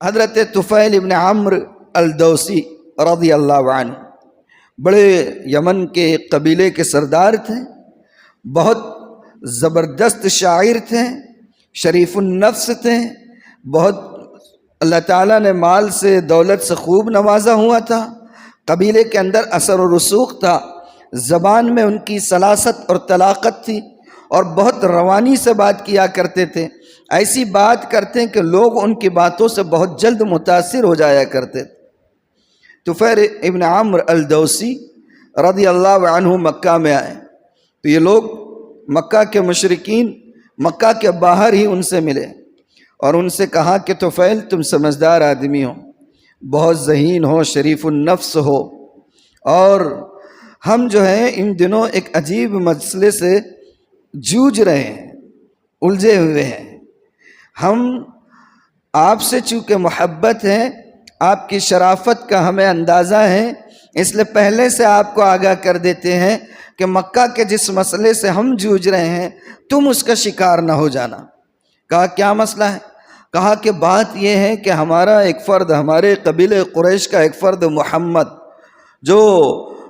حضرت طفیل ابن عمرو الدوسی رضی اللہ عنہ بڑے یمن کے ایک قبیلے کے سردار تھے، بہت زبردست شاعر تھے، شریف النفس تھے، بہت اللہ تعالیٰ نے مال سے دولت سے خوب نوازا ہوا تھا، قبیلے کے اندر اثر و رسوخ تھا، زبان میں ان کی سلاست اور طلاقت تھی اور بہت روانی سے بات کیا کرتے تھے، ایسی بات کرتے کہ لوگ ان کی باتوں سے بہت جلد متاثر ہو جایا کرتے تھے۔ طفیل ابن عمرو الدوسی رضی اللہ عنہ مکہ میں آئے تو یہ لوگ مکہ کے مشرکین مکہ کے باہر ہی ان سے ملے اور ان سے کہا کہ طفیل تم سمجھدار آدمی ہو، بہت ذہین ہو، شریف النفس ہو، اور ہم جو ہیں ان دنوں ایک عجیب مسئلے سے جوجھ رہے ہیں، الجھے ہوئے ہیں۔ ہم آپ سے چونکہ محبت ہے، آپ کی شرافت کا ہمیں اندازہ ہے، اس لیے پہلے سے آپ کو آگاہ کر دیتے ہیں کہ مکہ کے جس مسئلے سے ہم جوجھ رہے ہیں تم اس کا شکار نہ ہو جانا۔ کہا کیا مسئلہ ہے؟ کہا کہ بات یہ ہے کہ ہمارا ایک فرد، ہمارے قبیلے قریش کا ایک فرد محمد، جو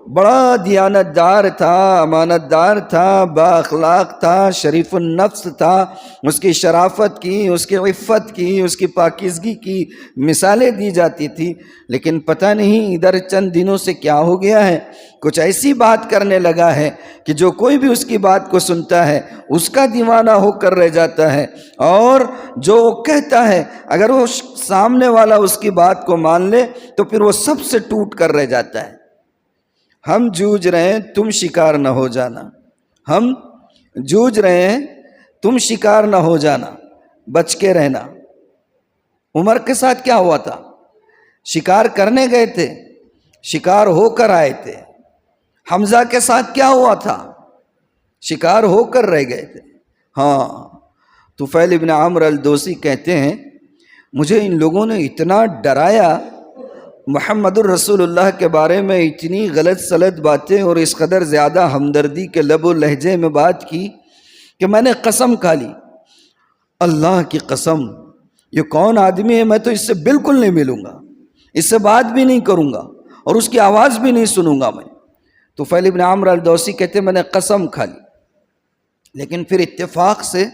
بڑا دیانت دار تھا، امانت دار تھا، با اخلاق تھا، شریف النفس تھا، اس کی شرافت کی، اس کی عفت کی، اس کی پاکیزگی کی مثالیں دی جاتی تھی، لیکن پتہ نہیں ادھر چند دنوں سے کیا ہو گیا ہے، کچھ ایسی بات کرنے لگا ہے کہ جو کوئی بھی اس کی بات کو سنتا ہے اس کا دیوانہ ہو کر رہ جاتا ہے، اور جو کہتا ہے اگر وہ سامنے والا اس کی بات کو مان لے تو پھر وہ سب سے ٹوٹ کر رہ جاتا ہے۔ ہم جوجھ رہے ہیں، تم شکار نہ ہو جانا، ہم جوجھ رہے ہیں، تم شکار نہ ہو جانا، بچ کے رہنا۔ عمر کے ساتھ کیا ہوا تھا؟ شکار کرنے گئے تھے، شکار ہو کر آئے تھے۔ حمزہ کے ساتھ کیا ہوا تھا؟ شکار ہو کر رہ گئے تھے۔ ہاں، طفیل ابن عمرو الدوسی کہتے ہیں مجھے ان لوگوں نے اتنا ڈرایا، محمد الرسول اللہ کے بارے میں اتنی غلط سلط باتیں اور اس قدر زیادہ ہمدردی کے لب و لہجے میں بات کی کہ میں نے قسم کھا لی، اللہ کی قسم یہ کون آدمی ہے، میں تو اس سے بالکل نہیں ملوں گا، اس سے بات بھی نہیں کروں گا اور اس کی آواز بھی نہیں سنوں گا میں۔ طفیل ابن عمرو الدوسی کہتے ہیں میں نے قسم کھا لی، لیکن پھر اتفاق سے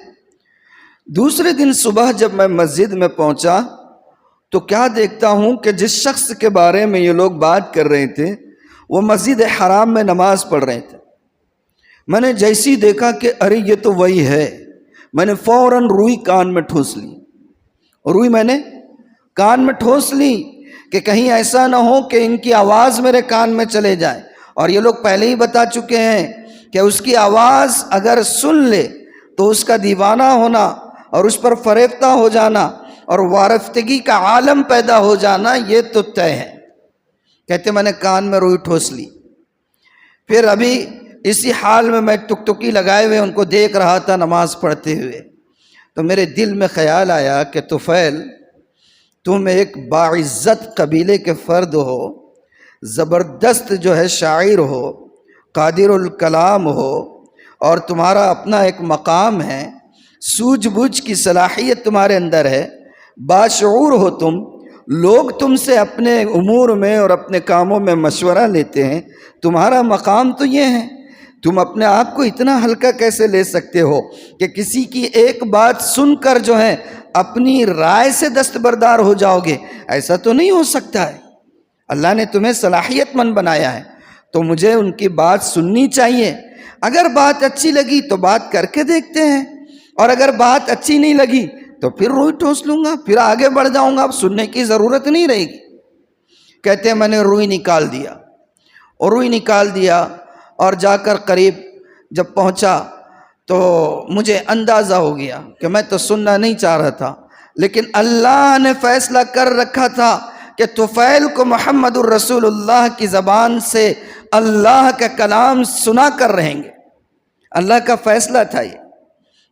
دوسرے دن صبح جب میں مسجد میں پہنچا تو کیا دیکھتا ہوں کہ جس شخص کے بارے میں یہ لوگ بات کر رہے تھے وہ مسجد حرام میں نماز پڑھ رہے تھے۔ میں نے جیسی دیکھا کہ ارے یہ تو وہی ہے، میں نے فوراً روئی کان میں ٹھوس لی، روئی میں نے کان میں ٹھوس لی کہ کہیں ایسا نہ ہو کہ ان کی آواز میرے کان میں چلے جائے، اور یہ لوگ پہلے ہی بتا چکے ہیں کہ اس کی آواز اگر سن لے تو اس کا دیوانہ ہونا اور اس پر فریفتہ ہو جانا اور وارفتگی کا عالم پیدا ہو جانا یہ تو طے ہے۔ کہتے میں نے کان میں روئی ٹھوس لی، پھر ابھی اسی حال میں ٹکٹکی لگائے ہوئے ان کو دیکھ رہا تھا نماز پڑھتے ہوئے، تو میرے دل میں خیال آیا کہ طفیل تم ایک باعزت قبیلے کے فرد ہو، زبردست جو ہے شاعر ہو، قادر الکلام ہو، اور تمہارا اپنا ایک مقام ہے، سوجھ بوجھ کی صلاحیت تمہارے اندر ہے، باشعور ہو تم، لوگ تم سے اپنے امور میں اور اپنے کاموں میں مشورہ لیتے ہیں، تمہارا مقام تو یہ ہے، تم اپنے آپ کو اتنا ہلکا کیسے لے سکتے ہو کہ کسی کی ایک بات سن کر جو ہے اپنی رائے سے دستبردار ہو جاؤ گے؟ ایسا تو نہیں ہو سکتا ہے، اللہ نے تمہیں صلاحیت مند بنایا ہے تو مجھے ان کی بات سننی چاہیے، اگر بات اچھی لگی تو بات کر کے دیکھتے ہیں، اور اگر بات اچھی نہیں لگی تو پھر روئی ٹھوس لوں گا، پھر آگے بڑھ جاؤں گا، اب سننے کی ضرورت نہیں رہے گی۔ کہتے ہیں میں نے روئی نکال دیا، اور روئی نکال دیا اور جا کر قریب جب پہنچا تو مجھے اندازہ ہو گیا کہ میں تو سننا نہیں چاہ رہا تھا، لیکن اللہ نے فیصلہ کر رکھا تھا کہ طفیل کو محمد الرسول اللہ کی زبان سے اللہ کا کلام سنا کر رہیں گے۔ اللہ کا فیصلہ تھا یہ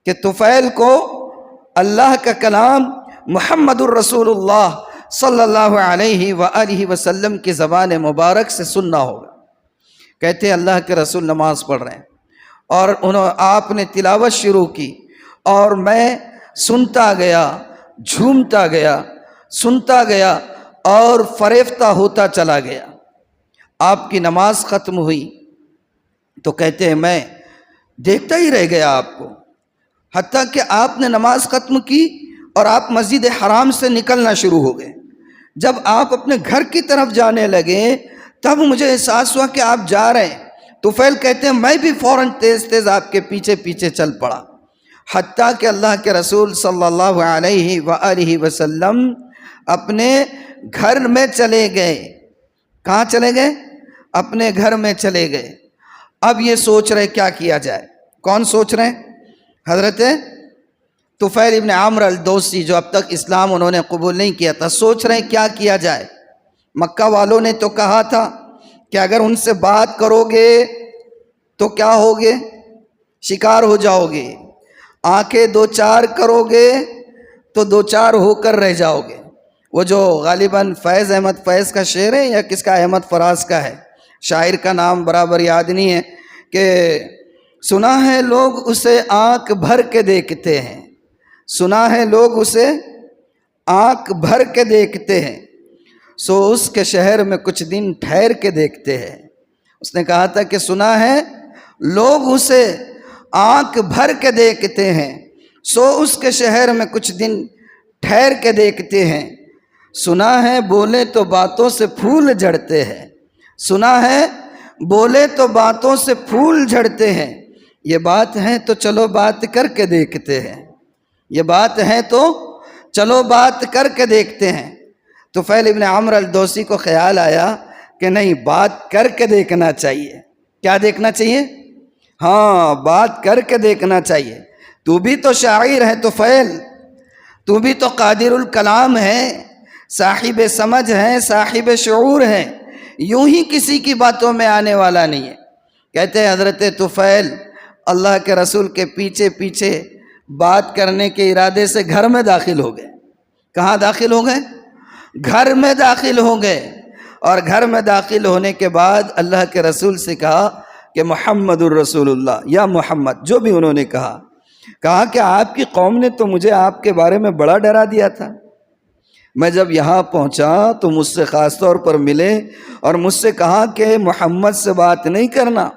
کہ طفیل کو اللہ کا کلام محمد الرسول اللہ صلی اللہ علیہ وآلہ وسلم کی زبان مبارک سے سننا ہوگا۔ کہتے ہیں اللہ کے رسول نماز پڑھ رہے ہیں اور آپ نے تلاوت شروع کی اور میں سنتا گیا، جھومتا گیا، سنتا گیا اور فریفتہ ہوتا چلا گیا۔ آپ کی نماز ختم ہوئی تو کہتے ہیں میں دیکھتا ہی رہ گیا آپ کو، حتیٰ کہ آپ نے نماز ختم کی اور آپ مسجد حرام سے نکلنا شروع ہو گئے۔ جب آپ اپنے گھر کی طرف جانے لگے تب مجھے احساس ہوا کہ آپ جا رہے ہیں۔ طفیل کہتے ہیں میں بھی فوراً تیز تیز آپ کے پیچھے پیچھے چل پڑا، حتیٰ کہ اللہ کے رسول صلی اللہ علیہ وآلہ وسلم اپنے گھر میں چلے گئے۔ کہاں چلے گئے؟ اپنے گھر میں چلے گئے۔ اب یہ سوچ رہے کیا کیا جائے۔ کون سوچ رہے ہیں؟ حضرت طفیل ابن عمرو الدوسی، جو اب تک اسلام انہوں نے قبول نہیں کیا تھا، سوچ رہے ہیں کیا کیا جائے۔ مکہ والوں نے تو کہا تھا کہ اگر ان سے بات کرو گے تو کیا ہوگے؟ شکار ہو جاؤ گے، آنکھیں دو چار کرو گے تو دو چار ہو کر رہ جاؤ گے۔ وہ جو غالباً فیض احمد فیض کا شعر ہے یا کس کا، احمد فراز کا ہے، شاعر کا نام برابر یاد نہیں ہے، کہ سنا ہے لوگ اسے آنکھ بھر کے دیکھتے ہیں، سنا ہے لوگ اسے آنکھ بھر کے دیکھتے ہیں، سو اس کے شہر میں کچھ دن ٹھہر کے دیکھتے ہیں۔ اس نے کہا تھا کہ سنا ہے لوگ اسے آنکھ بھر کے دیکھتے ہیں، سو اس کے شہر میں کچھ دن ٹھہر کے دیکھتے ہیں، سنا ہے بولے تو باتوں سے پھول جھڑتے ہیں، سنا ہے بولے تو باتوں سے پھول جھڑتے ہیں، یہ بات ہے تو چلو بات کر کے دیکھتے ہیں، یہ بات ہے تو چلو بات کر کے دیکھتے ہیں۔ طفیل ابن عمرو الدوسی کو خیال آیا کہ نہیں، بات کر کے دیکھنا چاہیے۔ کیا دیکھنا چاہیے؟ ہاں، بات کر کے دیکھنا چاہیے۔ تو بھی تو شاعر ہے طفیل، تو بھی تو قادر الکلام ہے، صاحب سمجھ ہے، صاحب شعور ہے، یوں ہی کسی کی باتوں میں آنے والا نہیں ہے۔ کہتے ہیں حضرت طفیل اللہ کے رسول کے پیچھے پیچھے بات کرنے کے ارادے سے گھر میں داخل ہو گئے۔ کہاں داخل ہو گئے؟ گھر میں داخل ہو گئے، اور گھر میں داخل ہونے کے بعد اللہ کے رسول سے کہا کہ محمد الرسول اللہ، یا محمد، جو بھی انہوں نے کہا کہ آپ کی قوم نے تو مجھے آپ کے بارے میں بڑا ڈرا دیا تھا، میں جب یہاں پہنچا تو مجھ سے خاص طور پر ملے اور مجھ سے کہا کہ محمد سے بات نہیں کرنا،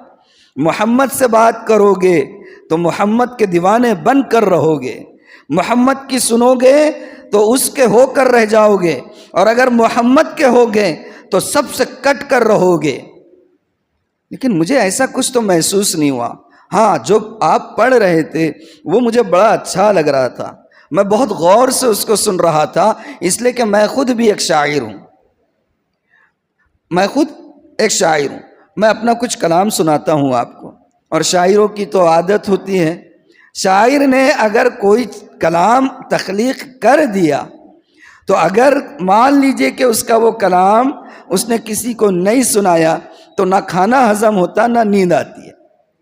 محمد سے بات کرو گے تو محمد کے دیوانے بن کر رہو گے، محمد کی سنو گے تو اس کے ہو کر رہ جاؤ گے، اور اگر محمد کے ہو گئے تو سب سے کٹ کر رہو گے۔ لیکن مجھے ایسا کچھ تو محسوس نہیں ہوا۔ ہاں، جو آپ پڑھ رہے تھے وہ مجھے بڑا اچھا لگ رہا تھا، میں بہت غور سے اس کو سن رہا تھا، اس لیے کہ میں خود بھی ایک شاعر ہوں، میں خود ایک شاعر ہوں، میں اپنا کچھ کلام سناتا ہوں آپ کو۔ اور شاعروں کی تو عادت ہوتی ہے، شاعر نے اگر کوئی کلام تخلیق کر دیا تو اگر مان لیجئے کہ اس کا وہ کلام اس نے کسی کو نہیں سنایا تو نہ کھانا ہضم ہوتا، نہ نیند آتی ہے۔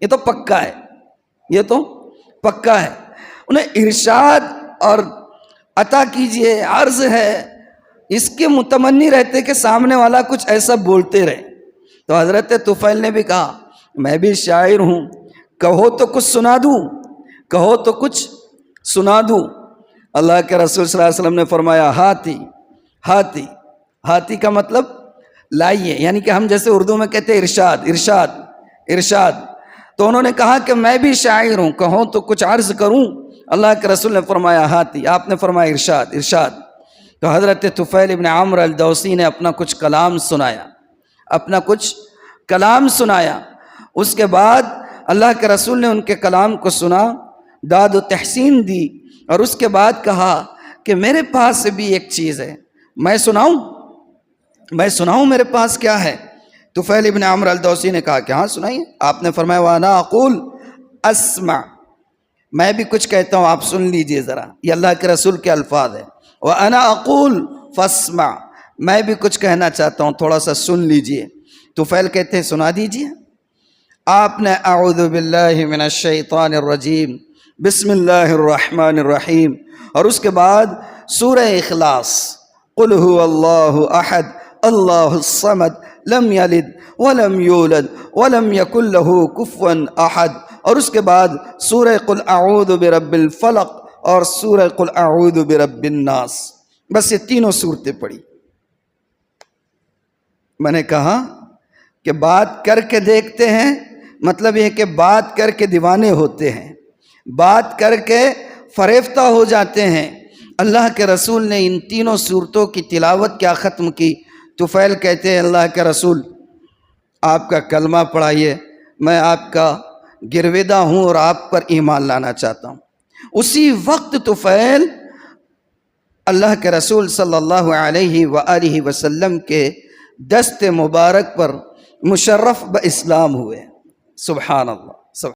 یہ تو پکا ہے، یہ تو پکا ہے۔ انہیں ارشاد اور عطا کیجئے، عرض ہے، اس کے متمنی رہتے کہ سامنے والا کچھ ایسا بولتے رہے۔ تو حضرت طفیل نے بھی کہا میں بھی شاعر ہوں، کہو تو کچھ سنا دوں، کہو تو کچھ سنا دوں۔ اللہ کے رسول صلی اللہ علیہ وسلم نے فرمایا ہاتھی، ہاتھی، ہاتھی کا مطلب لائیے، یعنی کہ ہم جیسے اردو میں کہتے ہیں ارشاد، ارشاد، ارشاد۔ تو انہوں نے کہا کہ میں بھی شاعر ہوں، کہوں تو کچھ عرض کروں۔ اللہ کے رسول نے فرمایا ہاتھی، آپ نے فرمایا ارشاد، ارشاد۔ تو حضرت طفیل ابن عمرو الدوسی نے اپنا کچھ کلام سنایا، اپنا کچھ کلام سنایا۔ اس کے بعد اللہ کے رسول نے ان کے کلام کو سنا، داد و تحسین دی، اور اس کے بعد کہا کہ میرے پاس بھی ایک چیز ہے، میں سناؤں، میں سناؤں، میرے پاس کیا ہے؟ طفیل ابن عمرو الدوسی نے کہا کہ ہاں سنائیے۔ آپ نے فرمایا وَأَنَا أَقُولُ أَسْمَعْ، میں بھی کچھ کہتا ہوں، آپ سن لیجئے ذرا، یہ اللہ کے رسول کے الفاظ ہیں۔ وَأَنَا أَقُولُ فَاسْمَعْ، میں بھی کچھ کہنا چاہتا ہوں، تھوڑا سا سن لیجئے۔ طفیل کہتے ہیں سنا دیجئے۔ آپ نے اعوذ باللہ من الشیطان الرجیم بسم اللہ الرحمن الرحیم، اور اس کے بعد سورہ اخلاص، قل هو اللہ احد اللہ الصمد لم یلد ولم یولد ولم یکن له کفوا احد، اور اس کے بعد سورہ قل اعوذ برب الفلق اور سورہ قل اعوذ برب الناس۔ بس یہ تینوں صورتیں پڑھی۔ میں نے کہا کہ بات کر کے دیکھتے ہیں، مطلب یہ کہ بات کر کے دیوانے ہوتے ہیں، بات کر کے فریفتہ ہو جاتے ہیں۔ اللہ کے رسول نے ان تینوں صورتوں کی تلاوت کیا ختم کی، طفیل کہتے ہیں اللہ کے رسول آپ کا کلمہ پڑھائیے، میں آپ کا گرویدہ ہوں اور آپ پر ایمان لانا چاہتا ہوں۔ اسی وقت طفیل اللہ کے رسول صلی اللہ علیہ وآلہ وسلم کے دست مبارک پر مشرف باسلام ہوئے۔ سبحان اللہ۔